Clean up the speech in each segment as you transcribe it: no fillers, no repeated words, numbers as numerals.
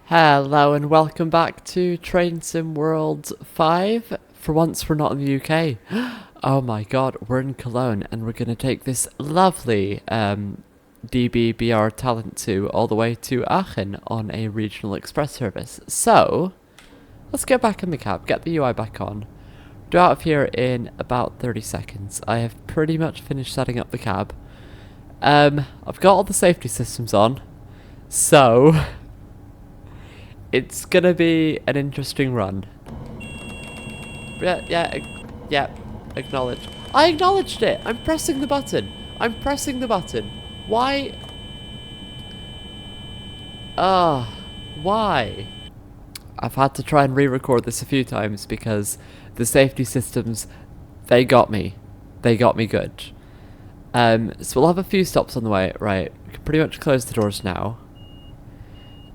Hello and welcome back to Train Sim World 5. For once we're not in the UK. Oh my god, we're in Cologne and we're going to take this lovely DBBR Talent 2 all the way to Aachen on a regional express service. So, let's get back in the cab, get the UI back on. We're out of here in about 30 seconds. I have pretty much finished setting up the cab. I've got all the safety systems on, so it's gonna be an interesting run. Yeah, acknowledge. I acknowledged it! I'm pressing the button! Why? Why? I've had to try and re-record this a few times because the safety systems, they got me. They got me good. So we'll have a few stops on the way. Right, we can pretty much close the doors now.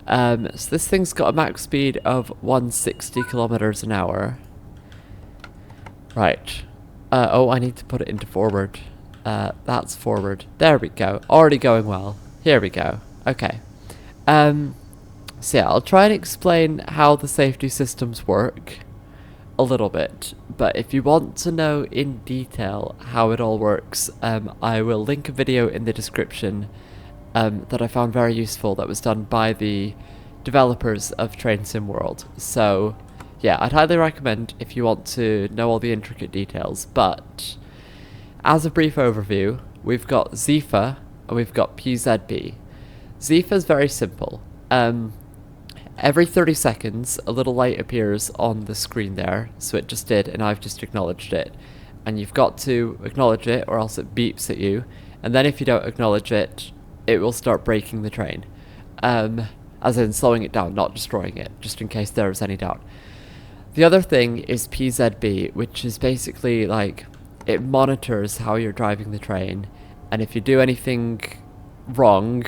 So this thing's got a max speed of 160 kilometers an hour. Right. Oh, I need to put it into forward. That's forward. There we go. Already going well. Here we go. Okay. So yeah, I'll try and explain how the safety systems work a little bit. But if you want to know in detail how it all works, I will link a video in the description that I found very useful that was done by the developers of Train Sim World. So yeah, I'd highly recommend if you want to know all the intricate details. But as a brief overview, we've got Zifa and we've got PZB. Zifa is very simple. Every 30 seconds a little light appears on the screen there, so it just did and I've just acknowledged it. And you've got to acknowledge it or else it beeps at you, and then if you don't acknowledge it, it will start braking the train. As in slowing it down, not destroying it, just in case there is any doubt. The other thing is PZB, which is basically like, it monitors how you're driving the train, and if you do anything wrong,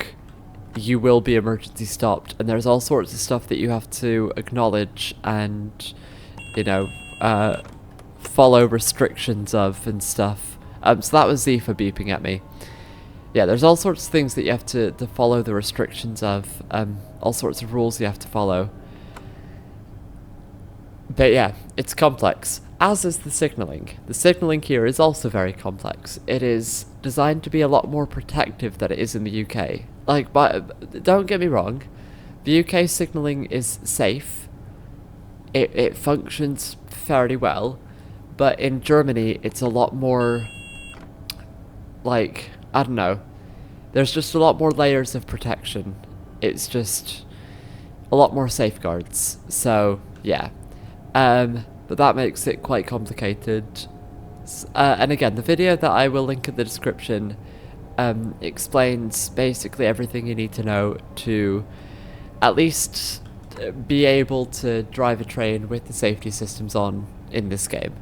you will be emergency stopped, and there's all sorts of stuff that you have to acknowledge and, you know, follow restrictions of and stuff. So that was Zifa beeping at me. Yeah, there's all sorts of things that you have to follow the restrictions of, all sorts of rules you have to follow. But yeah, it's complex, as is the signalling. The signalling here is also very complex. It is designed to be a lot more protective than it is in the UK. Like, but don't get me wrong, the UK signalling is safe. It functions fairly well, but in Germany it's a lot more, like, I don't know, there's just a lot more layers of protection. It's just a lot more safeguards. So yeah, but that makes it quite complicated. And again, the video that I will link in the description explains basically everything you need to know to at least be able to drive a train with the safety systems on in this game.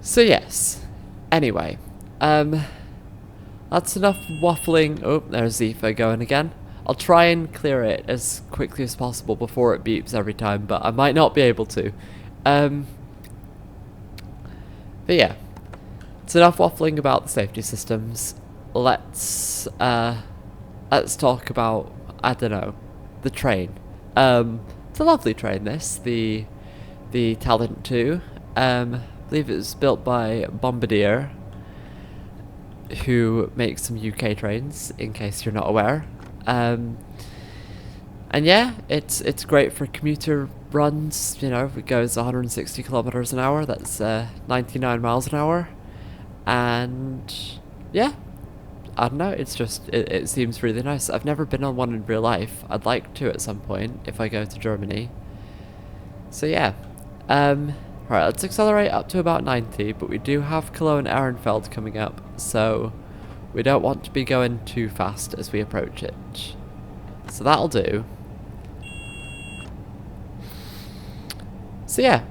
So yes, anyway, that's enough waffling. Oh, there's Zifa going again. I'll try and clear it as quickly as possible before it beeps every time, but I might not be able to. But yeah, it's enough waffling about the safety systems. Let's talk about, I don't know, the train. It's a lovely train, this, the Talent 2. I believe it was built by Bombardier, who makes some UK trains, in case you're not aware. And yeah, it's great for commuter runs. You know, it goes 160 kilometers an hour. That's 99 miles an hour. And yeah, I don't know. It's just it seems really nice. I've never been on one in real life. I'd like to at some point if I go to Germany. So yeah, right. Let's accelerate up to about 90. But we do have Cologne Ehrenfeld coming up, so we don't want to be going too fast as we approach it. So that'll do. So yeah,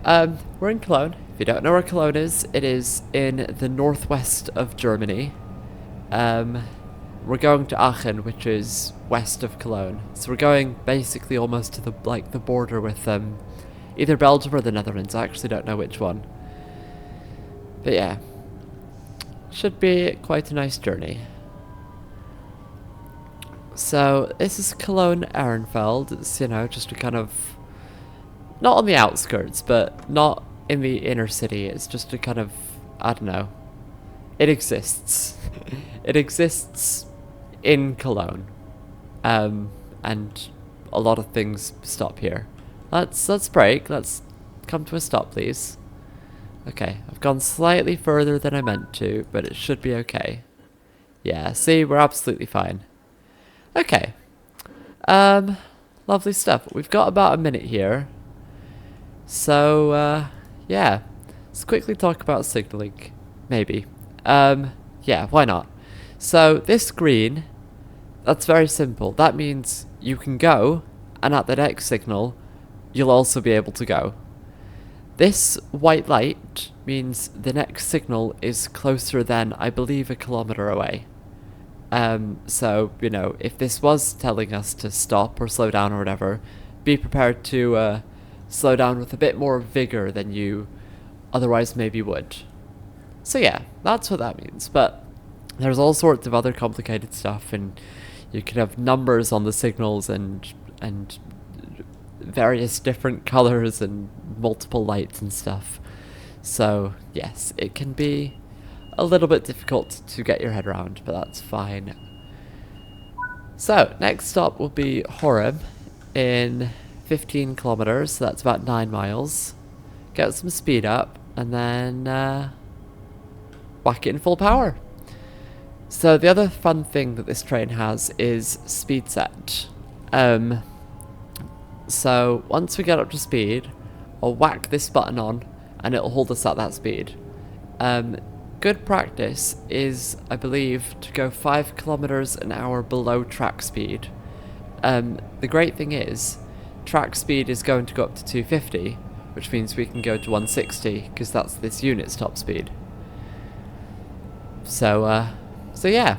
we're in Cologne. If you don't know where Cologne is, it is in the northwest of Germany. We're going to Aachen, which is west of Cologne. So we're going basically almost to the border with either Belgium or the Netherlands. I actually don't know which one. But yeah, should be quite a nice journey. So this is Cologne Ehrenfeld. It's, you know, just a kind of, not on the outskirts, but not in the inner city. It's just a kind of, I don't know. It exists. It exists in Cologne. And a lot of things stop here. Let's break. Let's come to a stop, please. Okay, I've gone slightly further than I meant to, but it should be okay. Yeah, see, we're absolutely fine. Okay. Lovely stuff. We've got about a minute here. So, yeah. Let's quickly talk about signaling. Maybe. Yeah, why not? So, this green, that's very simple. That means you can go, and at the next signal, you'll also be able to go. This white light means the next signal is closer than, I believe, 1 kilometer away. So, you know, if this was telling us to stop or slow down or whatever, be prepared to slow down with a bit more vigor than you otherwise maybe would. So yeah, that's what that means. But there's all sorts of other complicated stuff, and you can have numbers on the signals and various different colors and multiple lights and stuff. So yes, it can be a little bit difficult to get your head around, but that's fine. So next stop will be Horum in 15 kilometers, so that's about 9 miles. Get some speed up and then whack it in full power. So the other fun thing that this train has is speed set. So once we get up to speed, I'll whack this button on and it'll hold us at that speed. Good practice is, I believe, to go 5 kilometers an hour below track speed. The great thing is, track speed is going to go up to 250, which means we can go to 160, because that's this unit's top speed. So yeah.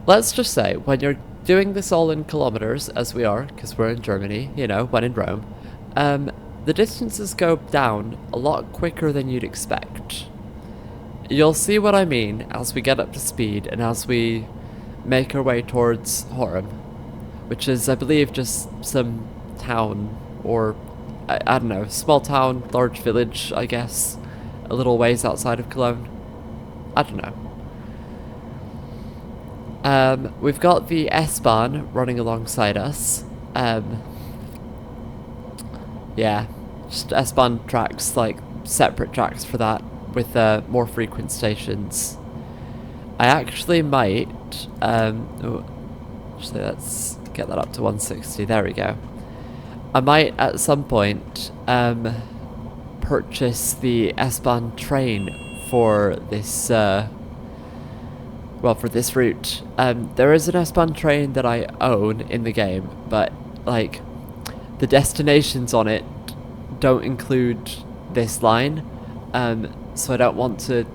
Let's just say, when you're doing this all in kilometers, as we are, because we're in Germany, you know, when in Rome, the distances go down a lot quicker than you'd expect. You'll see what I mean as we get up to speed and as we make our way towards Horum, which is, I believe, just some town, or, I don't know, small town, large village, I guess, a little ways outside of Cologne. I don't know. We've got the S-Bahn running alongside us. Yeah, just S-Bahn tracks, like separate tracks for that, with more frequent stations. I actually might, actually let's get that up to 160, there we go. I might at some point purchase the S-Bahn train for this, well, for this route. There is an S-Bahn train that I own in the game, but, like, the destinations on it don't include this line, so I don't want to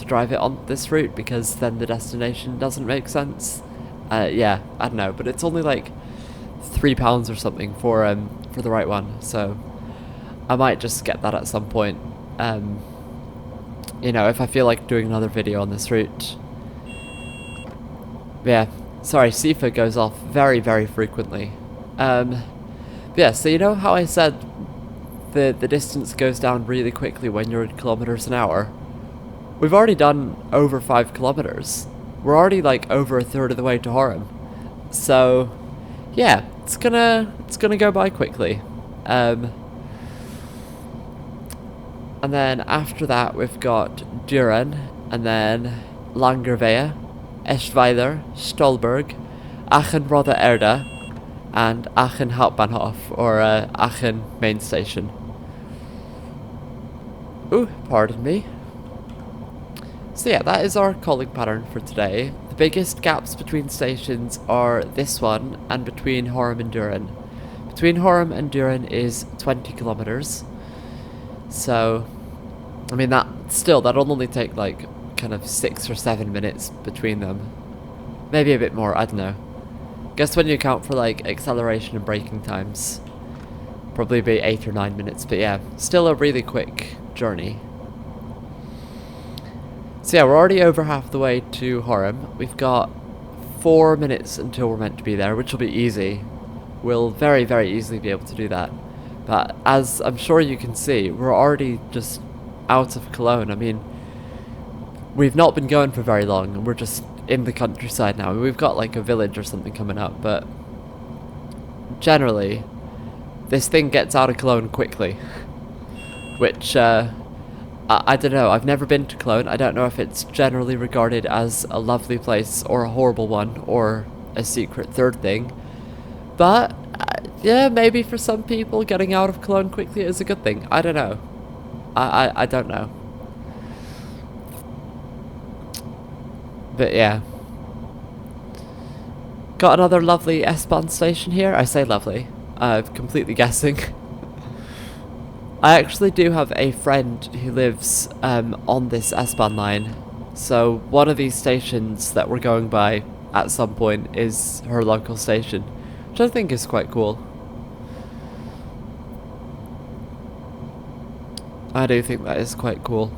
drive it on this route, because then the destination doesn't make sense. Yeah, I don't know, but it's only like £3 or something for the right one, so I might just get that at some point. You know, if I feel like doing another video on this route. Yeah, sorry, Sifa goes off very, very frequently. Yeah, so you know how I said the distance goes down really quickly when you're in kilometers an hour? We've already done over 5 kilometers. We're already like over a third of the way to Horum. So yeah, it's gonna go by quickly. And then after that we've got Duren, and then Langerwehe, Eschweiler, Stolberg, Aachen Hbf, and Aachen Hauptbahnhof, or Aachen main station. Ooh, pardon me. So yeah, that is our calling pattern for today. The biggest gaps between stations are this one and between Horum and Duren. Between Horum and Duren is 20 kilometers. So, I mean, that'll only take like kind of 6 or 7 minutes between them. Maybe a bit more, I don't know. Guess when you account for like acceleration and braking times, probably be 8 or 9 minutes, but yeah, still a really quick journey. So yeah, we're already over half the way to Horum. We've got 4 minutes until we're meant to be there, which will be easy. We'll very, very easily be able to do that. But as I'm sure you can see, we're already just out of Cologne. I mean, we've not been going for very long, and we're just in the countryside now. We've got like a village or something coming up, but generally, this thing gets out of Cologne quickly. Which, I don't know, I've never been to Cologne. I don't know if it's generally regarded as a lovely place or a horrible one or a secret third thing. But, yeah, maybe for some people getting out of Cologne quickly is a good thing. I don't know. I don't know. But yeah. Got another lovely S-Bahn station here. I say lovely. I'm completely guessing. I actually do have a friend who lives on this S-Bahn line, so one of these stations that we're going by at some point is her local station, which I think is quite cool. I do think that is quite cool.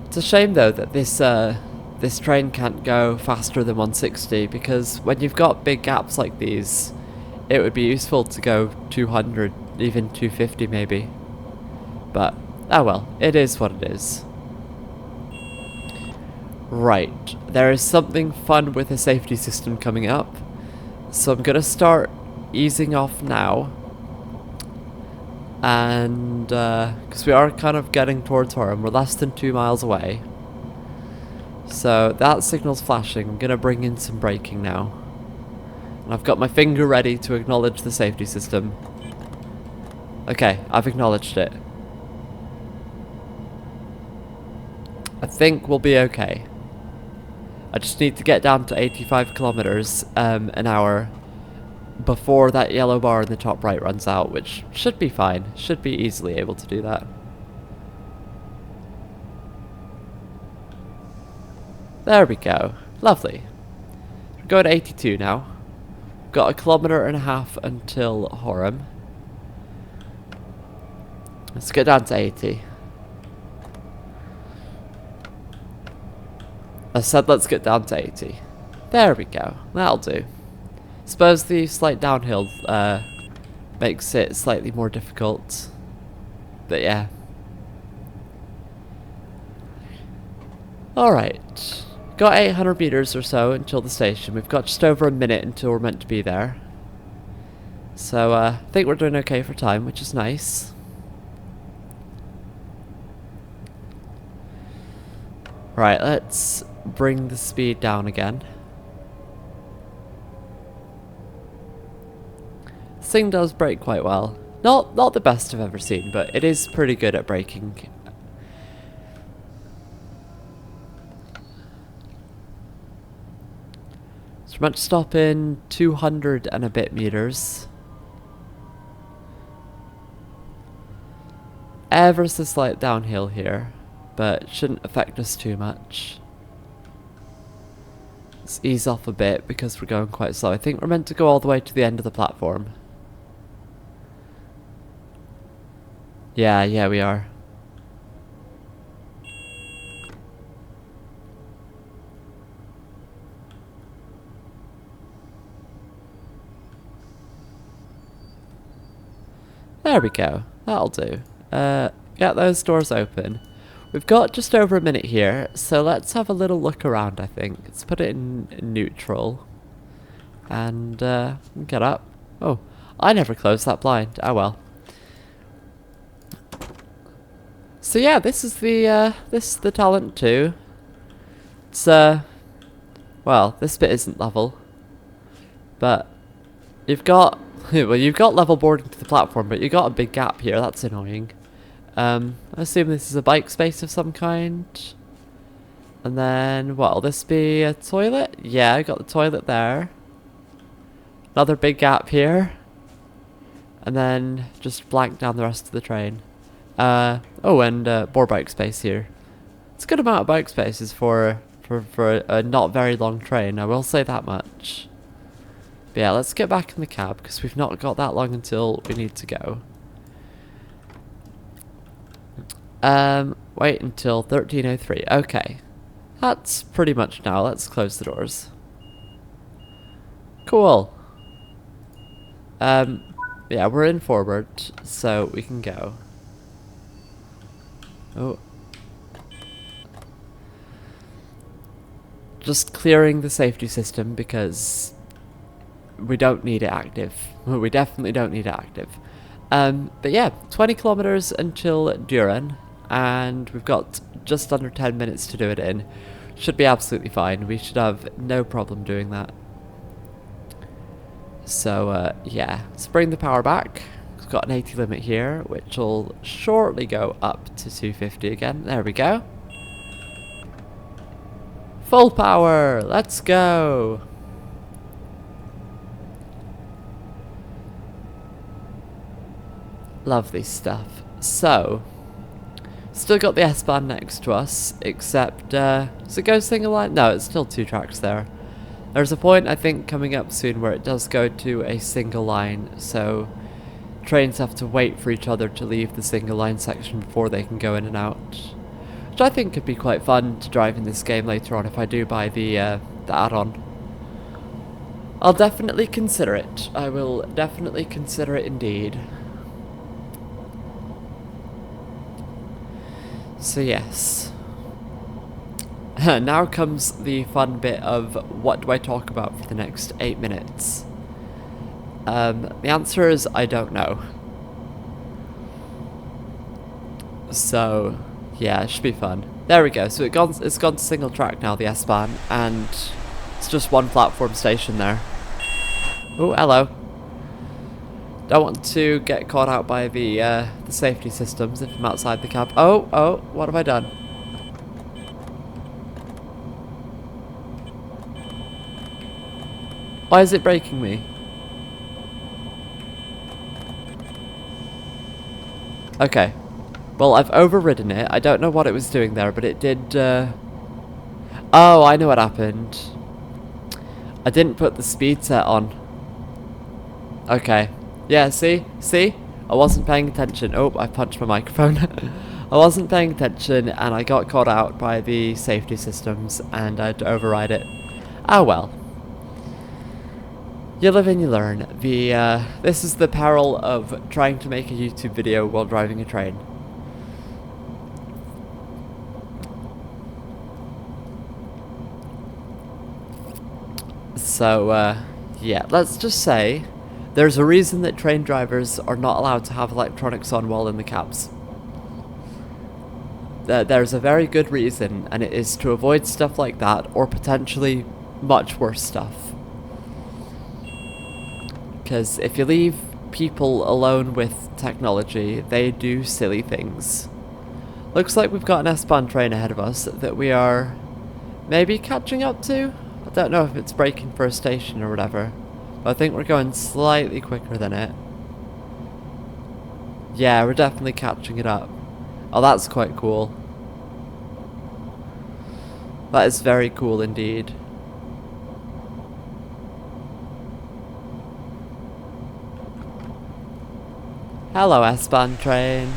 It's a shame though that this train can't go faster than 160, because when you've got big gaps like these, it would be useful to go 200, even 250 maybe. But, oh well, it is what it is. Right, there is something fun with the safety system coming up. So I'm gonna start easing off now. And, because we are kind of getting towards Horum, we're less than 2 miles away. So that signal's flashing. I'm gonna bring in some braking now. And I've got my finger ready to acknowledge the safety system. Okay, I've acknowledged it. I think we'll be okay. I just need to get down to 85 kilometers an hour before that yellow bar in the top right runs out, which should be fine. Should be easily able to do that. There we go. Lovely. We're going to 82 now. Got 1.5 kilometers until Horum. Let's get down to 80. I said let's get down to 80. There we go. That'll do. Suppose the slight downhill makes it slightly more difficult. But yeah. Alright. Got 800 meters or so until the station. We've got just over a minute until we're meant to be there. So I think we're doing okay for time, which is nice. Right, let's bring the speed down again. This thing does brake quite well. Not the best I've ever seen, but it is pretty good at braking. So we're meant to stop in 200 and a bit meters. Ever so slight downhill here, but it shouldn't affect us too much. Let's ease off a bit because we're going quite slow. I think we're meant to go all the way to the end of the platform. Yeah, we are. There we go. That'll do. Get those doors open. We've got just over a minute here, so let's have a little look around, I think. Let's put it in neutral. And, get up. Oh, I never closed that blind. Oh well. So yeah, this is the talent 2. It's, well, this bit isn't level. But, you've got, well, you've got level boarding to the platform, but you've got a big gap here. That's annoying. I assume this is a bike space of some kind. And then, what'll this be? A toilet? Yeah, I got the toilet there. Another big gap here. And then just blank down the rest of the train. Oh, and more bike space here. It's a good amount of bike spaces for a not very long train, I will say that much. But yeah, let's get back in the cab, because we've not got that long until we need to go. Wait until 13:03. Okay. That's pretty much now. Let's close the doors. Cool. Yeah, we're in forward, so we can go. Oh. Just clearing the safety system because we don't need it active. We definitely don't need it active. But yeah, 20 kilometers until Duren, and we've got just under 10 minutes to do it in. Should be absolutely fine. We should have no problem doing that. So, yeah, let's bring the power back. We've got an 80 limit here, which will shortly go up to 250 again. There we go. Full power! Let's go! Lovely stuff. So, still got the S-Bahn next to us, except, does it go single line? No, it's still 2 tracks there. There's a point, I think, coming up soon where it does go to a single line, so trains have to wait for each other to leave the single line section before they can go in and out. Which I think could be quite fun to drive in this game later on if I do buy the add-on. I'll definitely consider it. I will definitely consider it indeed. So yes. Now comes the fun bit of what do I talk about for the next 8 minutes. The answer is I don't know. So yeah, it should be fun. There we go. So it's gone to single track now, the S-Bahn, and it's just one platform station there. Oh, hello. Don't want to get caught out by the safety systems if I'm outside the cab. Oh, what have I done? Why is it braking me? Okay. Well, I've overridden it. I don't know what it was doing there, but it did, Oh, I know what happened. I didn't put the speed set on. Okay. Yeah, see? See? I wasn't paying attention. Oh, I punched my microphone. I wasn't paying attention, and I got caught out by the safety systems, and I had to override it. Oh well. You live and you learn. This is the peril of trying to make a YouTube video while driving a train. So, yeah, let's just say there's a reason that train drivers are not allowed to have electronics on while in the cabs. There's a very good reason, and it is to avoid stuff like that, or potentially much worse stuff. Because if you leave people alone with technology, they do silly things. Looks like we've got an S-Bahn train ahead of us that we are maybe catching up to? I don't know if it's braking for a station or whatever, but I think we're going slightly quicker than it. Yeah, we're definitely catching it up. Oh, that's quite cool. That is very cool indeed. Hello, S-Bahn train.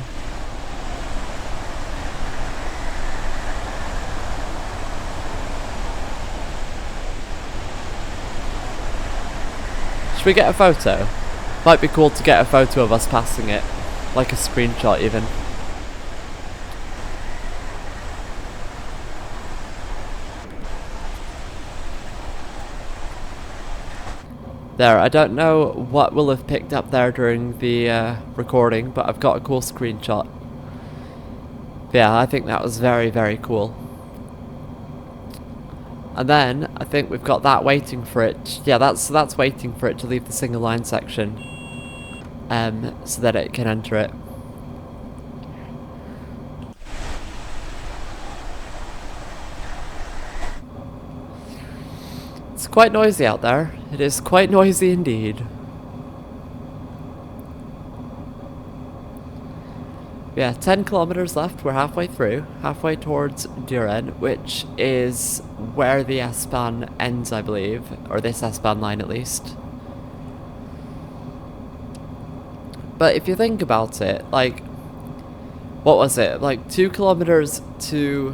Should we get a photo? Might be cool to get a photo of us passing it. Like a screenshot even. There, I don't know what we'll have picked up there during the recording, but I've got a cool screenshot. Yeah, I think that was very, very cool. And then, I think we've got that waiting for it. Yeah, that's waiting for it to leave the single line section. So that it can enter it. It's quite noisy out there. It is quite noisy indeed. Yeah, 10 kilometers left. We're halfway through. Halfway towards Duren, which is where the S-Bahn ends, I believe. Or this S-Bahn line, at least. But if you think about it, like, what was it? Like 2 kilometers to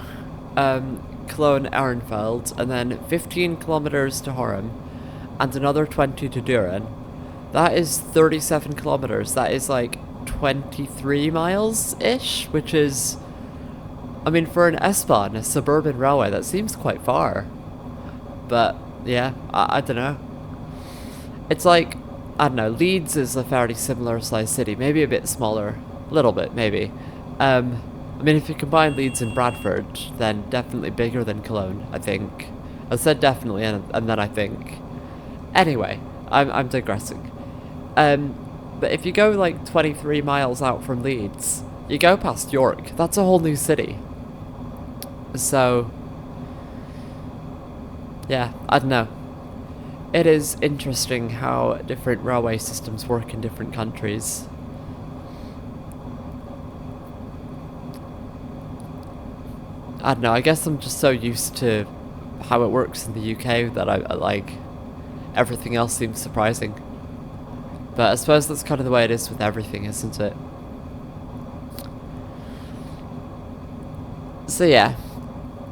Cologne Ehrenfeld, and then 15 kilometers to Horum, and another 20 to Duren. That is 37 kilometers. That is like 23 miles-ish, which is, I mean, for an S-Bahn, a suburban railway, that seems quite far. But, yeah, I don't know. It's like, I don't know, Leeds is a fairly similar sized city, maybe a bit smaller. A little bit, maybe. I mean, if you combine Leeds and Bradford, then definitely bigger than Cologne, I think. I said definitely, and then I think. Anyway, I'm digressing. But if you go like 23 miles out from Leeds, you go past York. That's a whole new city. So, yeah, I don't know. It is interesting how different railway systems work in different countries. I don't know, I guess I'm just so used to how it works in the UK that I like, everything else seems surprising. But I suppose that's kind of the way it is with everything, isn't it? So yeah.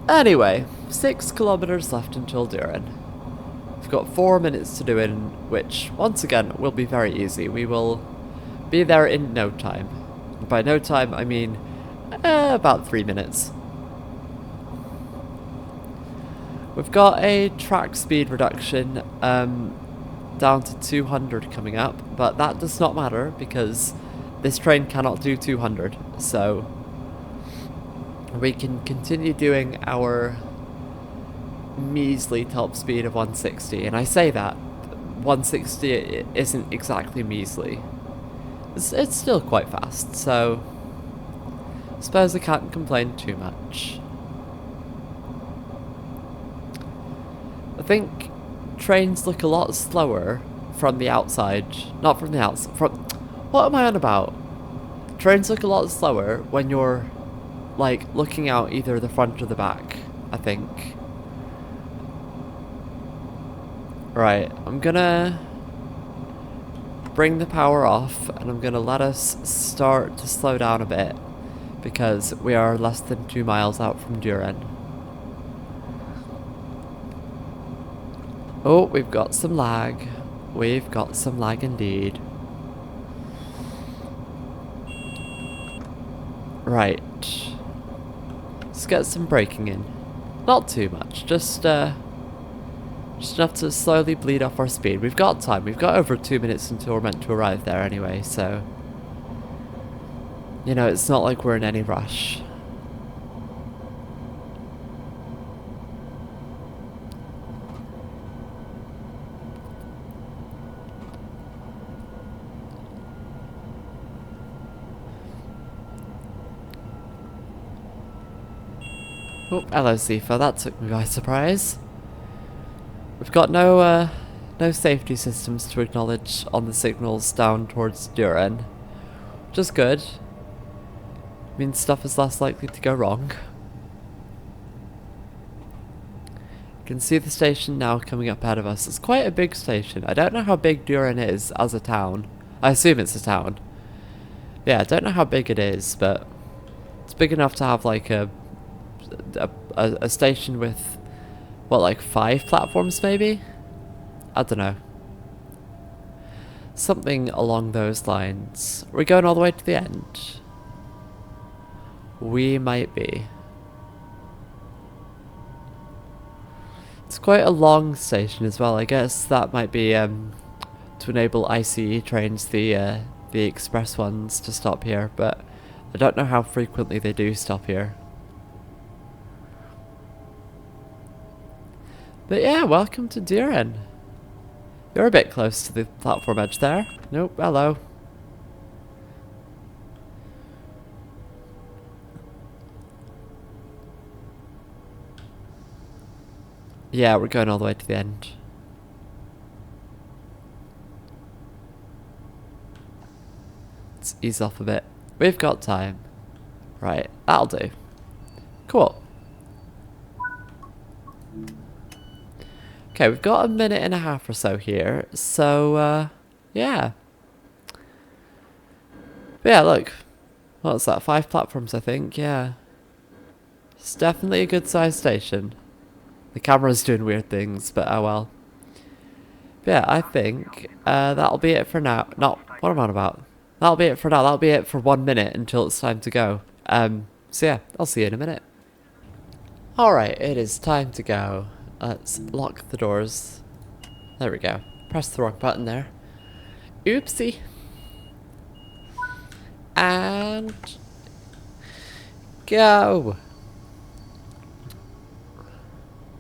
Anyway, 6 kilometers left until Duren. We've got 4 minutes to do it, which, once again, will be very easy. We will be there in no time. And by no time, I mean about 3 minutes. We've got a track speed reduction down to 200 coming up, but that does not matter because this train cannot do 200, so we can continue doing our measly top speed of 160, and I say that 160 isn't exactly measly. It's still quite fast, so I suppose I can't complain too much. I think trains look a lot slower from the outside, not from the outside, what am I on about? Trains look a lot slower when you're, like, looking out either the front or the back, I think. Right, I'm gonna bring the power off, and I'm gonna let us start to slow down a bit, because we are less than 2 miles out from Duren. Oh, we've got some lag. We've got some lag indeed. Right. Let's get some braking in. Not too much, just enough to slowly bleed off our speed. We've got time. We've got over 2 minutes until we're meant to arrive there anyway, so you know, it's not like we're in any rush. Oh, hello Zifa, that took me by surprise. We've got no safety systems to acknowledge on the signals down towards Duren, which is good. Means stuff is less likely to go wrong. You can see the station now coming up ahead of us. It's quite a big station. I don't know how big Duren is as a town. I assume it's a town. Yeah, I don't know how big it is, but it's big enough to have like a station with, what, like 5 platforms maybe? I don't know. Something along those lines. Are we going all the way to the end? We might be. It's quite a long station as well. I guess that might be to enable ICE trains, the express ones, to stop here, but I don't know how frequently they do stop here. But yeah, welcome to Duren. You're a bit close to the platform edge there. Nope, hello. Yeah, we're going all the way to the end. Let's ease off a bit. We've got time. Right, that'll do. Cool. Okay, we've got a minute and a half or so here, so, yeah. But yeah, look. What's that? 5 platforms, I think. Yeah. It's definitely a good sized station. The camera's doing weird things, but oh well. But yeah, I think that'll be it for now. Not what am I on about? That'll be it for now. That'll be it for 1 minute until it's time to go. So yeah, I'll see you in a minute. Alright, it is time to go. Let's lock the doors. There we go. Press the wrong button there. Oopsie. And go.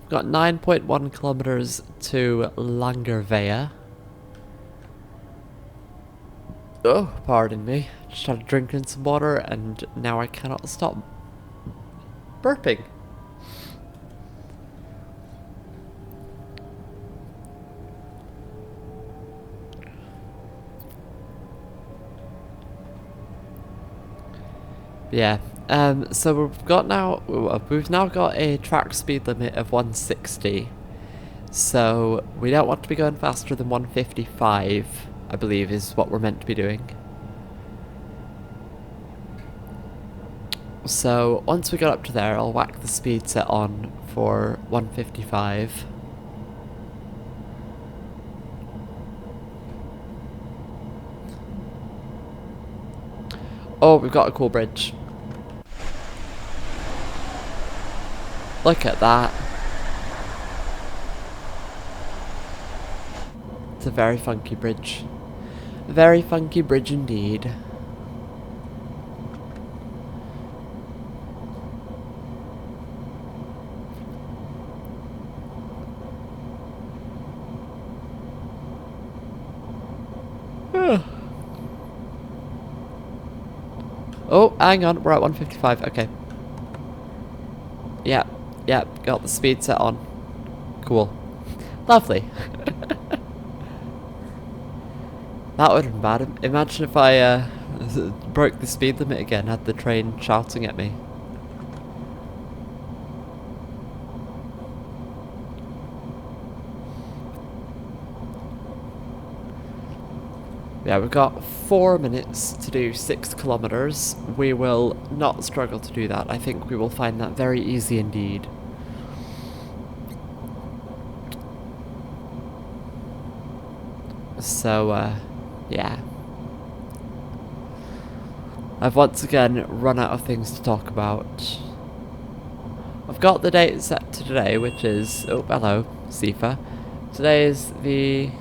We've got 9.1 kilometers to Langerwehe. Oh, pardon me. Just started drinking some water and now I cannot stop burping. Yeah. So we've now got a track speed limit of 160. So we don't want to be going faster than 155, I believe is what we're meant to be doing. So once we get up to there, I'll whack the speed set on for 155. Oh, we've got a cool bridge. Look at that. It's a very funky bridge. A very funky bridge indeed. Oh, hang on, we're at 155, okay. Yep, got the speed set on. Cool. Lovely. That would have been bad. Imagine if I broke the speed limit again, had the train shouting at me. Yeah, we've got 4 minutes to do 6 kilometers. We will not struggle to do that. I think we will find that very easy indeed. So, yeah. I've once again run out of things to talk about. I've got the date set to today, which is... Oh, hello, Sifa. Today is the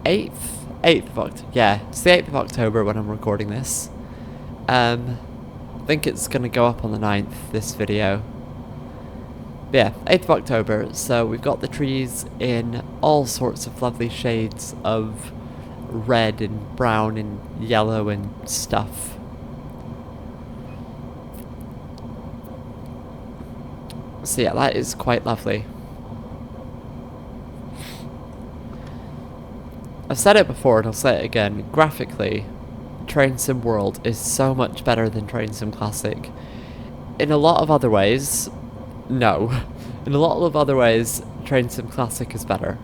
8th? 8th of October. Yeah, it's the 8th of October when I'm recording this. I think it's going to go up on the 9th, this video. But yeah, 8th of October, so we've got the trees in all sorts of lovely shades of red and brown and yellow and stuff. So yeah, that is quite lovely. I've said it before and I'll say it again, graphically, Train Sim World is so much better than Train Sim Classic. In a lot of other ways, no. In a lot of other ways, Train Sim Classic is better.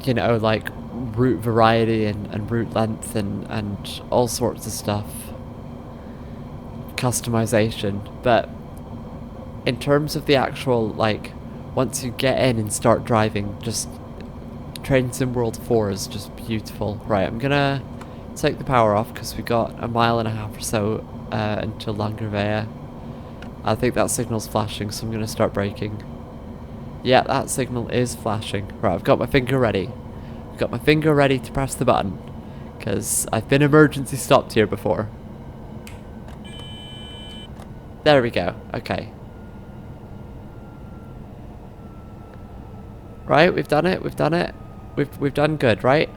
You know, like route variety and route length and all sorts of stuff. Customization. But in terms of the actual, like, once you get in and start driving, just... Train Sim World 4 is just beautiful. Right, I'm gonna take the power off because we've got a mile and a half or so until Langerwehe. I think that signal's flashing, so I'm gonna start braking. Yeah, that signal is flashing. Right, I've got my finger ready. I've got my finger ready to press the button because I've been emergency stopped here before. There we go. Okay. Right, we've done it. We've done it. We've done good, right?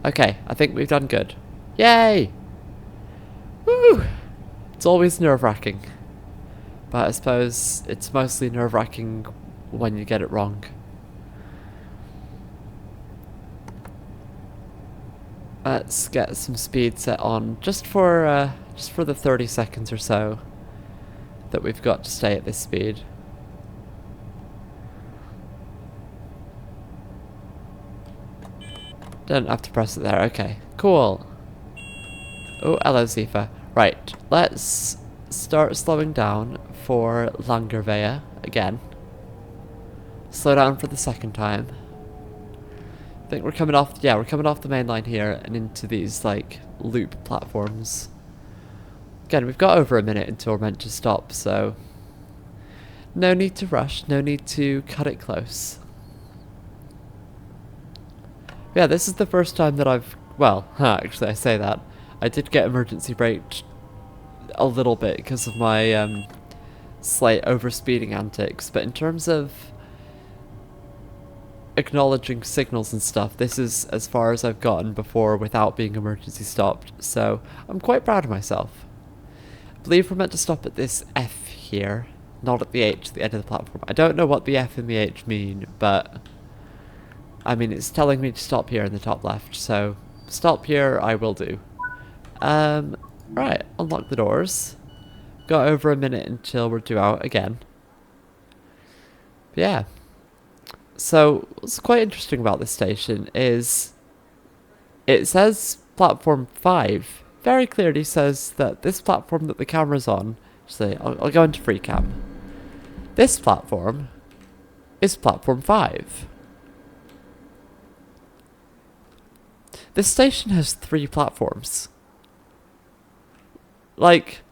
Okay, I think we've done good. Yay! Woo! It's always nerve-wracking. But I suppose it's mostly nerve-wracking when you get it wrong. Let's get some speed set on just for the 30 seconds or so that we've got to stay at this speed. Don't have to press it there. Okay, cool. Oh, hello, Zifa. Right, let's start slowing down for Langerwehe again. Slow down for the second time. I think we're coming off, yeah, we're coming off the main line here and into these, like, loop platforms. Again, we've got over a minute until we're meant to stop, so no need to rush, no need to cut it close. Yeah, this is the first time that I've, well, actually I say that. I did get emergency braked a little bit because of my slight overspeeding antics, but in terms of acknowledging signals and stuff, this is as far as I've gotten before without being emergency stopped, so I'm quite proud of myself. I believe we're meant to stop at this F here, not at the H at the end of the platform. I don't know what the F and the H mean, but I mean, it's telling me to stop here in the top left, so stop here I will do. Right, unlock the doors. Got over a minute until we're due out again. But yeah. So, what's quite interesting about this station is it says platform 5. Very clearly says that this platform that the camera's on, actually, I'll go into free cam. This platform is platform 5. This station has 3 platforms. Like,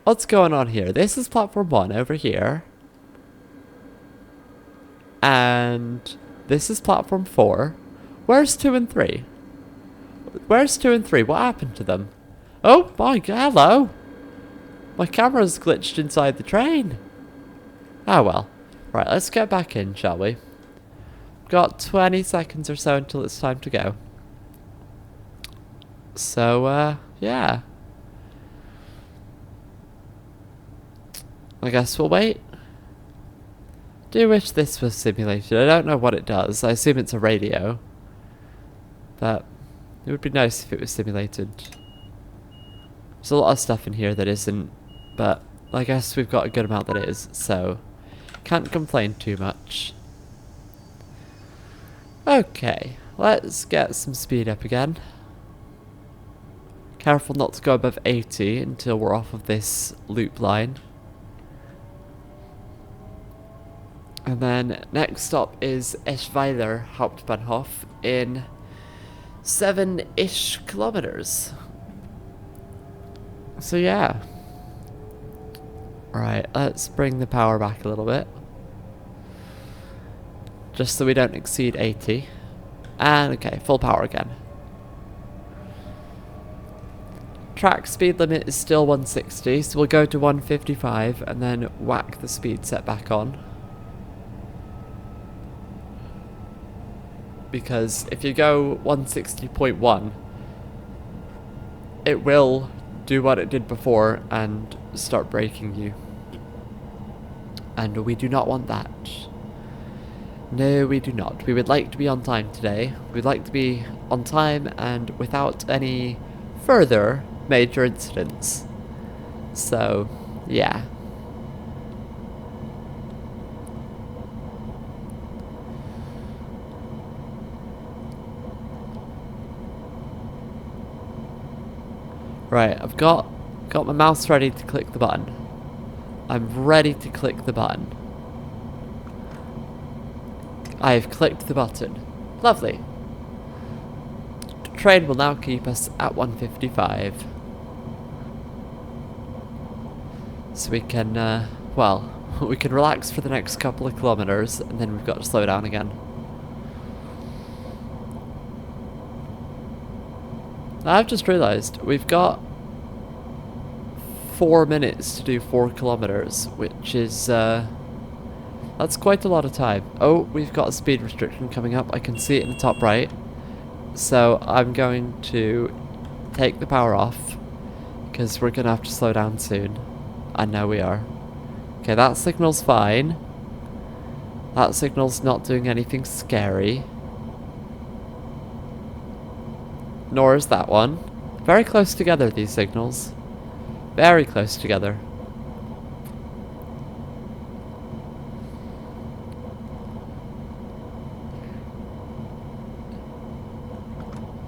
what's going on here? This is platform 1 over here. And this is platform 4. Where's 2 and 3? Where's 2 and 3? What happened to them? Oh my god, hello! My camera's glitched inside the train. Ah well. Right, let's get back in, shall we? Got 20 seconds or so until it's time to go. So, yeah. I guess we'll wait. Do wish this was simulated. I don't know what it does. I assume it's a radio. But it would be nice if it was simulated. There's a lot of stuff in here that isn't, but I guess we've got a good amount that is, so can't complain too much. Okay, let's get some speed up again. Careful not to go above 80 until we're off of this loop line. And then next stop is Eschweiler Hauptbahnhof in 7-ish kilometers. So yeah. Right, let's bring the power back a little bit. Just so we don't exceed 80. And okay, full power again. Track speed limit is still 160, so we'll go to 155 and then whack the speed set back on. Because if you go 160.1, it will do what it did before and start braking you. And we do not want that. No, we do not. We would like to be on time today. We'd like to be on time and without any further major incidents. So, yeah. Right, I've got my mouse ready to click the button. I'm ready to click the button. I have clicked the button. Lovely. The train will now keep us at 155. So we can, well, we can relax for the next couple of kilometers, and then we've got to slow down again. I've just realised we've got 4 minutes to do 4 kilometers, which is, that's quite a lot of time. Oh, we've got a speed restriction coming up. I can see it in the top right. So I'm going to take the power off, because we're going to have to slow down soon. I know we are. Okay, that signal's fine. That signal's not doing anything scary. Nor is that one. Very close together, these signals. Very close together.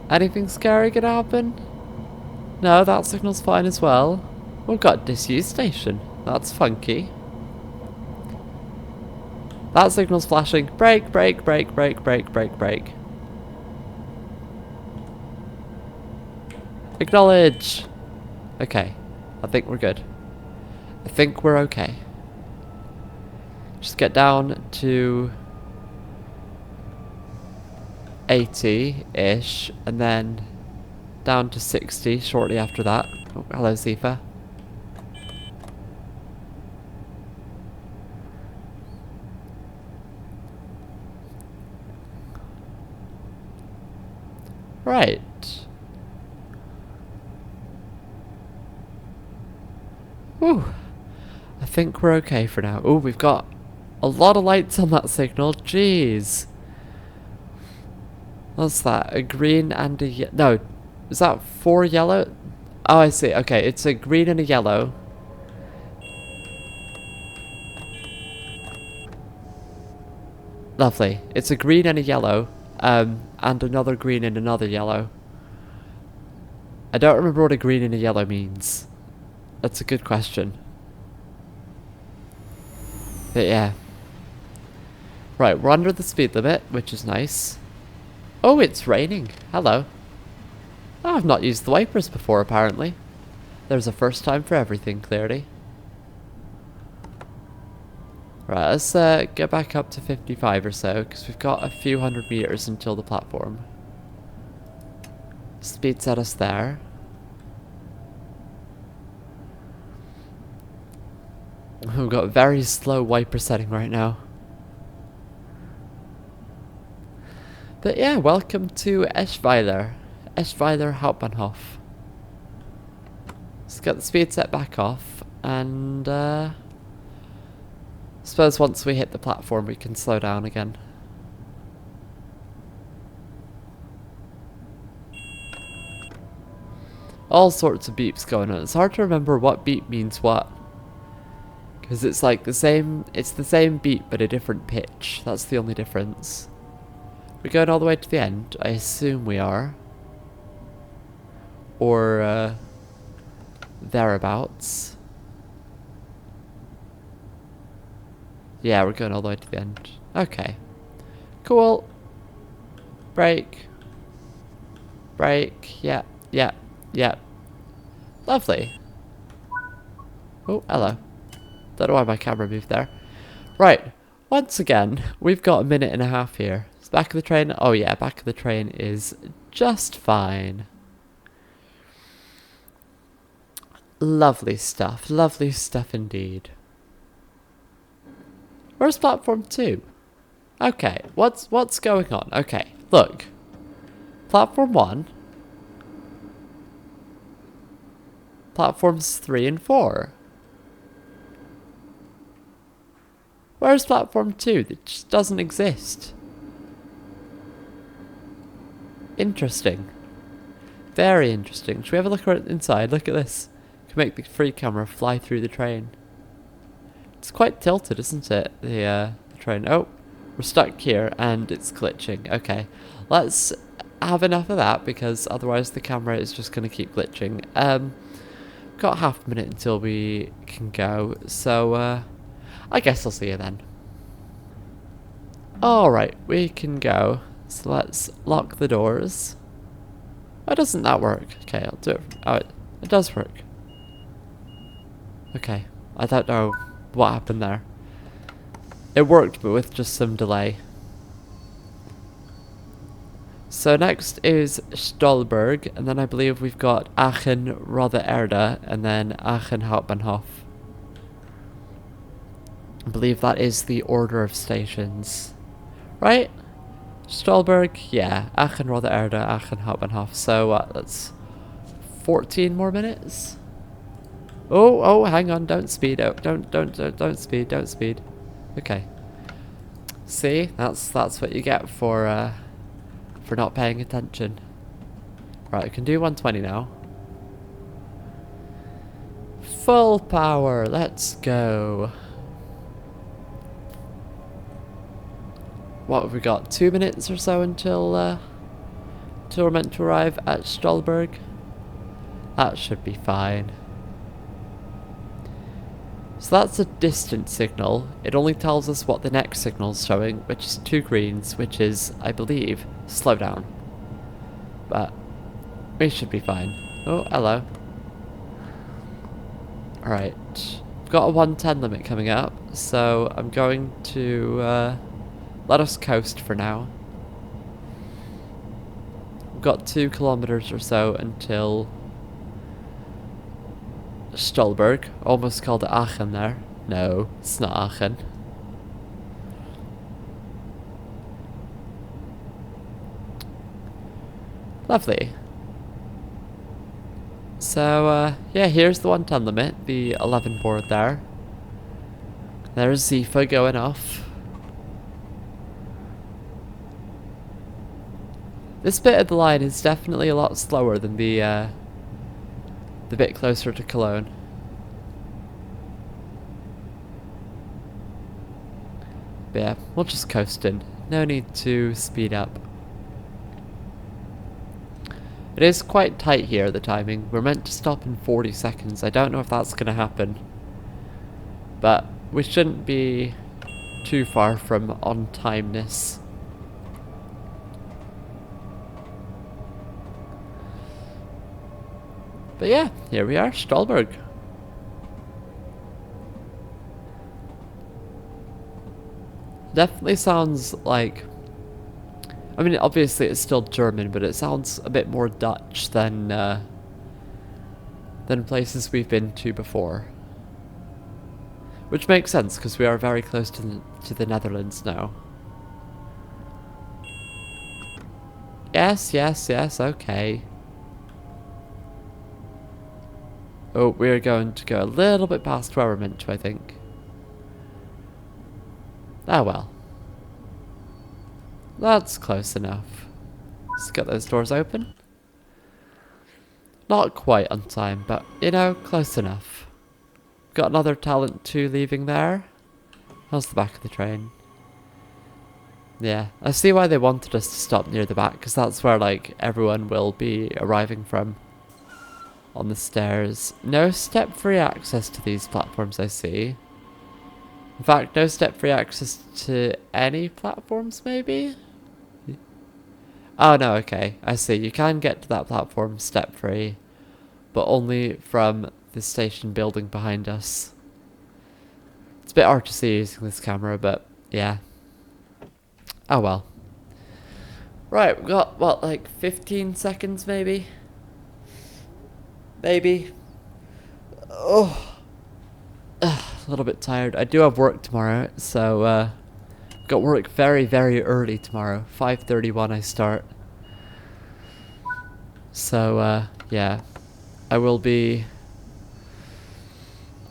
Anything scary gonna happen? No, that signal's fine as well. We've got a disused station. That's funky. That signal's flashing. Brake, brake, brake, brake, brake, brake, brake. Acknowledge! Okay. I think we're good. I think we're okay. Just get down to 80-ish, and then down to 60 shortly after that. Oh, hello, Zifa. Right. Whew. I think we're okay for now. Oh, we've got a lot of lights on that signal. Jeez. What's that? A green and a no. Is that 4 yellow? Oh, I see. Okay, it's a green and a yellow. Lovely. It's a green and a yellow. And another green and another yellow. I don't remember what a green and a yellow means. That's a good question. But yeah. Right, we're under the speed limit, which is nice. Oh, it's raining. Hello. Oh, I've not used the wipers before, apparently. There's a first time for everything, clearly. Right, let's get back up to 55 or so, because we've got a few hundred meters until the platform. Speed set us there. We've got a very slow wiper setting right now. But yeah, welcome to Eschweiler. Eschweiler Hauptbahnhof. Let's get the speed set back off, and I suppose once we hit the platform we can slow down again. All sorts of beeps going on. It's hard to remember what beep means what. Because it's like the same beep but a different pitch. That's the only difference. We're going all the way to the end? I assume we are. Or thereabouts. Yeah, we're going all the way to the end. Okay. Cool. Brake. Brake. Yeah, yeah, yeah. Lovely. Oh, hello. Don't know why my camera moved there. Right. Once again, we've got a minute and a half here. Is the back of the train? Oh yeah, back of the train is just fine. Lovely stuff indeed. Where's platform 2? Okay, what's going on? Okay, look. Platform 1. Platforms 3 and 4. Where's platform 2? It just doesn't exist. Interesting. Very interesting. Should we have a look inside? Look at this. Can make the free camera fly through the train. It's quite tilted, isn't it? The train. Oh, we're stuck here and it's glitching. Okay, let's have enough of that because otherwise the camera is just going to keep glitching. Got half a minute until we can go, so I guess I'll see you then. Alright, we can go. So let's lock the doors. Why doesn't that work? Okay, I'll do it. Oh, it does work. Okay, I don't know what happened there. It worked, but with just some delay. So next is Stolberg, and then I believe we've got Aachen Hbf, and then Aachen Hbf. I believe that is the order of stations. Right? Stolberg, yeah. Aachen Hbf, Aachen Hbf. So that's 14 more minutes. Oh, hang on, don't speed. Oh, don't speed. Okay. See, that's what you get for not paying attention. Right, I can do 120 now. Full power, let's go. What have we got? 2 minutes or so until till we're meant to arrive at Stolberg. That should be fine. So that's a distance signal. It only tells us what the next signal's showing, which is 2 greens, which is, I believe, slow down. But we should be fine. Oh, hello. Alright. We've got a 110 limit coming up, so I'm going to let us coast for now. We've got 2 kilometers or so until Stolberg. Almost called it Aachen there. No, it's not Aachen. Lovely. So, yeah, here's the 110 limit, the 11 board there. There's Zifa going off. This bit of the line is definitely a lot slower than the bit closer to Cologne. But yeah, we'll just coast in. No need to speed up. It is quite tight here, the timing. We're meant to stop in 40 seconds. I don't know if that's going to happen. But we shouldn't be too far from on-timeness. But yeah, here we are, Stolberg. Definitely sounds like... I mean, obviously it's still German, but it sounds a bit more Dutch than places we've been to before. Which makes sense, because we are very close to the Netherlands now. Yes, yes, yes, okay. Oh, we're going to go a little bit past where we're meant to, I think. Ah, well. That's close enough. Let's get those doors open. Not quite on time, but, you know, close enough. Got another talent 2 leaving there. How's the back of the train? Yeah, I see why they wanted us to stop near the back, because that's where, like, everyone will be arriving from. On the stairs. No step-free access to these platforms, I see. In fact, no step-free access to any platforms, maybe? Oh, no, okay. I see. You can get to that platform step-free, but only from the station building behind us. It's a bit hard to see using this camera, but yeah. Oh, well. Right, we've got, what, like 15 seconds, maybe? Maybe. Oh. A little bit tired. I do have work tomorrow, so got work very, very early tomorrow. 5:31 I start. So yeah, I'll be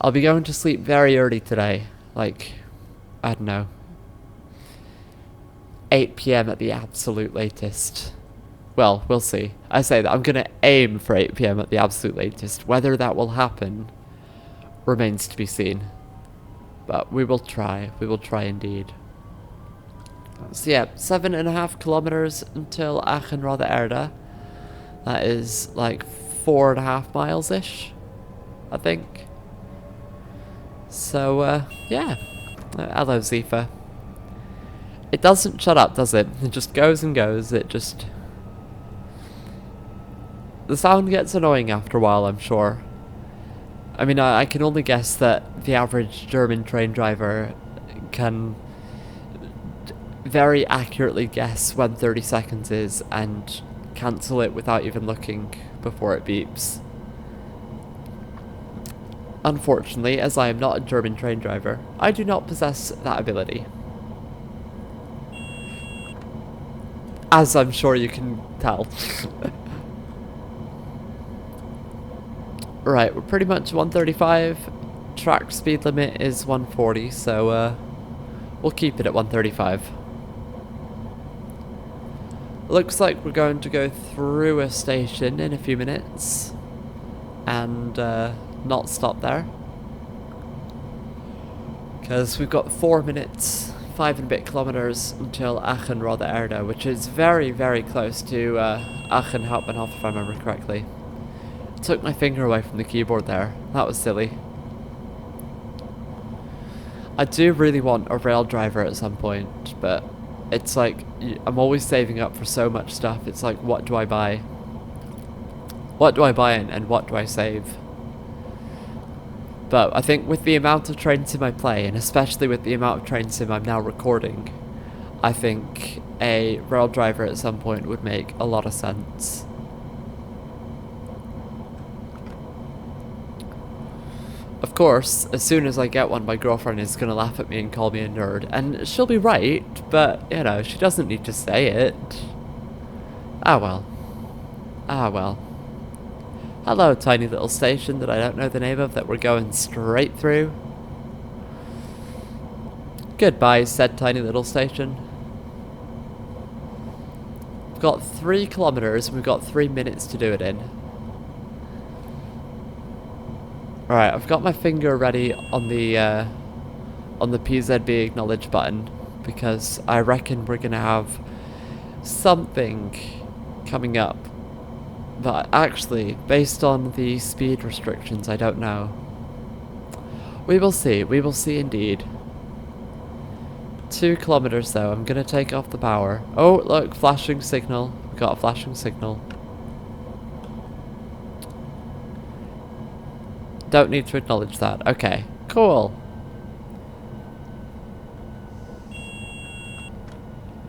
going to sleep very early today. Like, I don't know, 8 PM at the absolute latest. Well, we'll see. I say that I'm gonna aim for 8 PM at the absolute latest. Whether that will happen remains to be seen. But we will try. We will try indeed. So yeah, 7.5 kilometers until Aachen Hbf. That is like 4.5 miles-ish, I think. So, yeah. Hello, Zifa. It doesn't shut up, does it? It just goes and goes. It just... The sound gets annoying after a while, I'm sure. I mean, I can only guess that the average German train driver can very accurately guess when 30 seconds is and cancel it without even looking before it beeps. Unfortunately, as I am not a German train driver, I do not possess that ability. As I'm sure you can tell. Right, we're pretty much 135. Track speed limit is 140, so we'll keep it at 135. Looks like we're going to go through a station in a few minutes and not stop there, because we've got 4 minutes 5 and a bit kilometers until Aachen Hbf, which is very, very close to Aachen Hbf, if I remember correctly. Took my finger away from the keyboard there. That was silly. I do really want a rail driver at some point, but it's like, I'm always saving up for so much stuff. It's like, what do I buy? What do I buy and what do I save? But I think with the amount of train sim I play, and especially with the amount of train sim I'm now recording, I think a rail driver at some point would make a lot of sense. Of course, as soon as I get one, my girlfriend is going to laugh at me and call me a nerd. And she'll be right, but, you know, she doesn't need to say it. Ah well. Ah well. Hello, tiny little station that I don't know the name of that we're going straight through. Goodbye, said tiny little station. We've got 3 kilometers and we've got 3 minutes to do it in. Alright, I've got my finger ready on the PZB acknowledge button because I reckon we're gonna have something coming up. But actually, based on the speed restrictions, I don't know. We will see indeed. 2 kilometers though, I'm gonna take off the power. Oh, look, flashing signal. We got a flashing signal. Don't need to acknowledge that. Okay, cool.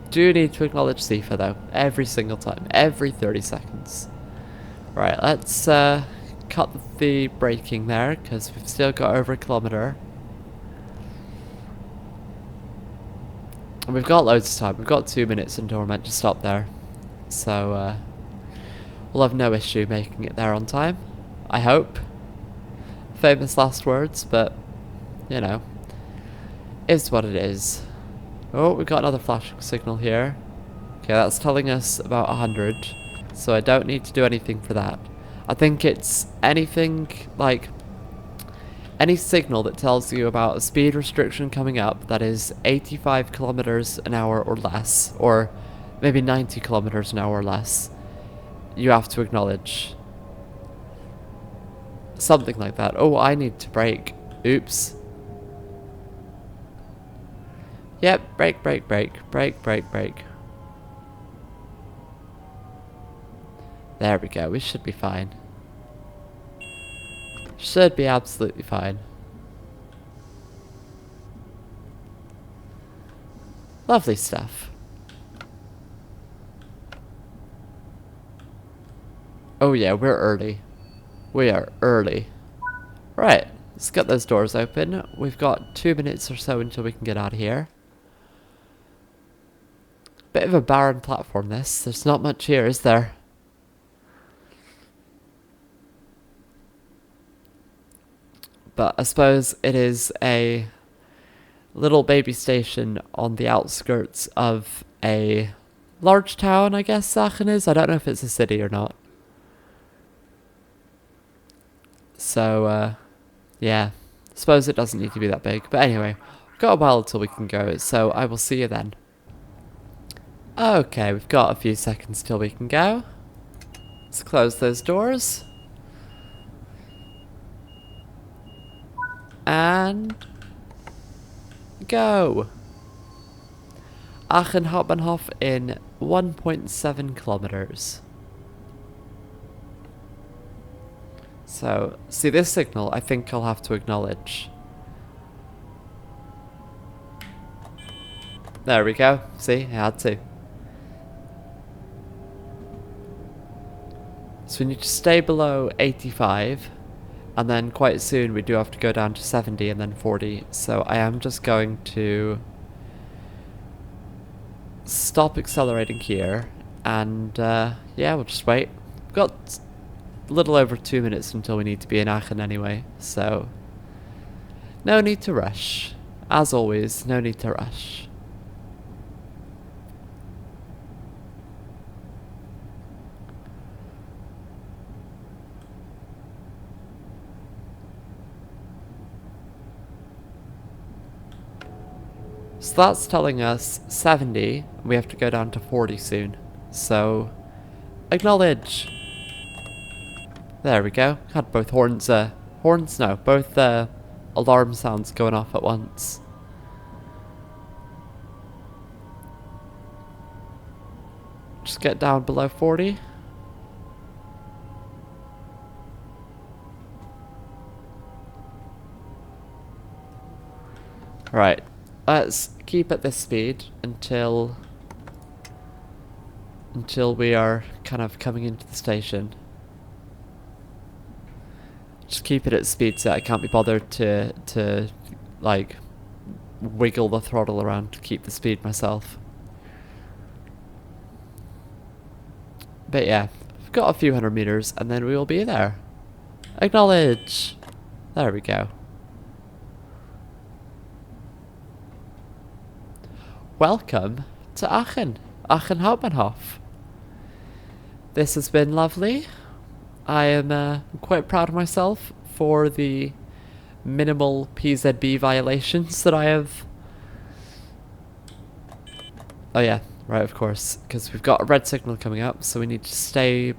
Do need to acknowledge Sifa though, every single time, every 30 seconds. Right, let's cut the braking there, because we've still got over a kilometer. And we've got loads of time, we've got 2 minutes until we're meant to stop there. So, we'll have no issue making it there on time, I hope. Famous last words, but, you know, is what it is. Oh, we've got another flashing signal here. Okay, that's telling us about 100. So I don't need to do anything for that. I think it's anything like any signal that tells you about a speed restriction coming up that is 85 kilometers an hour or less, or maybe 90 kilometers an hour or less, you have to acknowledge. Something like that. Oh, I need to brake. Oops. Yep, brake, brake, brake, brake, brake, brake. There we go, we should be fine. Should be absolutely fine. Lovely stuff. Oh yeah, we're early. We are early. Right, let's get those doors open. We've got 2 minutes or so until we can get out of here. Bit of a barren platform this. There's not much here, is there? But I suppose it is a little baby station on the outskirts of a large town, I guess Aachen is. I don't know if it's a city or not. So, yeah. I suppose it doesn't need to be that big. But anyway, we've got a while until we can go, so I will see you then. Okay, we've got a few seconds till we can go. Let's close those doors. And go. Aachen Hbf in 1.7 kilometers. So, see this signal, I think I'll have to acknowledge. There we go. See, I had to. So we need to stay below 85. And then quite soon we do have to go down to 70 and then 40. So I am just going to stop accelerating here. And yeah, we'll just wait. We've got a little over 2 minutes until we need to be in Aachen anyway. So no need to rush. As always, no need to rush. So that's telling us 70, and we have to go down to 40 soon. So, acknowledge. There we go. Had both horns, both alarm sounds going off at once. Just get down below 40. Right, let's keep at this speed until we are kind of coming into the station. Just keep it at speed so I can't be bothered to like wiggle the throttle around to keep the speed myself. But yeah, we've got a few hundred meters and then we will be there. Acknowledge. There we go. Welcome to Aachen Hbf. This has been lovely. I am quite proud of myself for the minimal PZB violations that I have. Oh yeah, right, of course, because we've got a red signal coming up, so we need to stay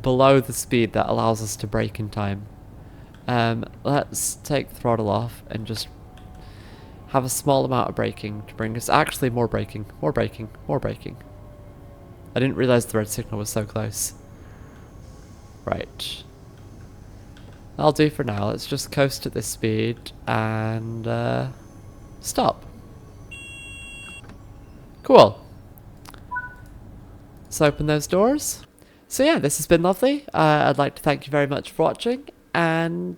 below the speed that allows us to brake in time. Let's take the throttle off and just have a small amount of braking to bring us... Actually, more braking. I didn't realise the red signal was so close. Right. That'll do for now. Let's just coast at this speed and stop. Cool. Let's open those doors. So yeah, this has been lovely. I'd like to thank you very much for watching, and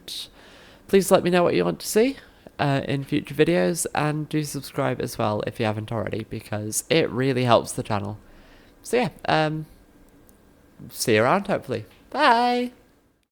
please let me know what you want to see in future videos, and do subscribe as well if you haven't already, because it really helps the channel. So yeah, see you around hopefully. Bye!